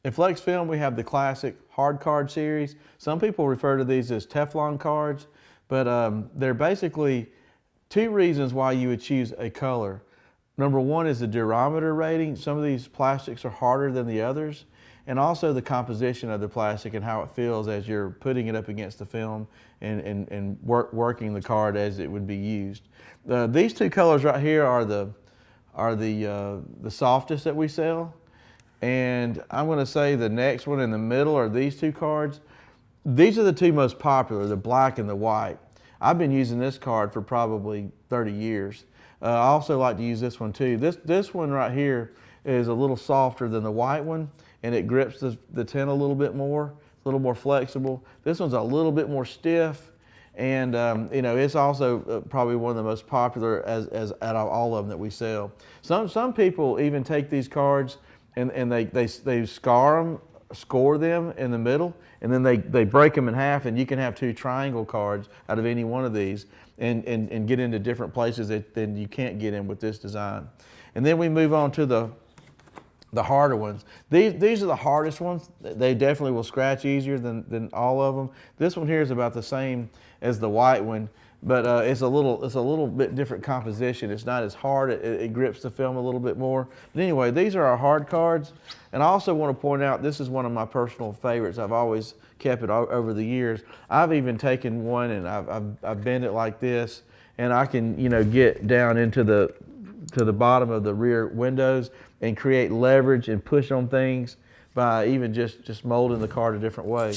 In Flexfilm, we have the classic hard card series. Some people refer to these as Teflon cards, but they're basically two reasons why you would choose a color. Number one is the durometer rating. Some of these plastics are harder than the others, and also the composition of the plastic and how it feels as you're putting it up against the film and working the card as it would be used. These two colors right here are the softest that we sell. And I'm going to say the next one in the middle are these two cards. These are the two most popular, the black and the white. I've been using this card for probably 30 years. I also like to use this one too. This one right here is a little softer than the white one, and it grips the tin a little bit more, a little more flexible. This one's a little bit more stiff, and you know, it's also probably one of the most popular as out of all of them that we sell. Some people even take these cards and they score them in the middle, and then they break them in half, and you can have two triangle cards out of any one of these and get into different places that you can't get in with this design. And then we move on to the harder ones. These are the hardest ones. They definitely will scratch easier than all of them. This one here is about the same as the white one, but it's a little bit different composition. It's not as hard. It grips the film a little bit more. But anyway, these are our hard cards. And I also want to point out, this is one of my personal favorites. I've always kept it over the years. I've even taken one and I've bent it like this, and I can, you know, get down into the bottom of the rear windows and create leverage and push on things by even just molding the card a different way.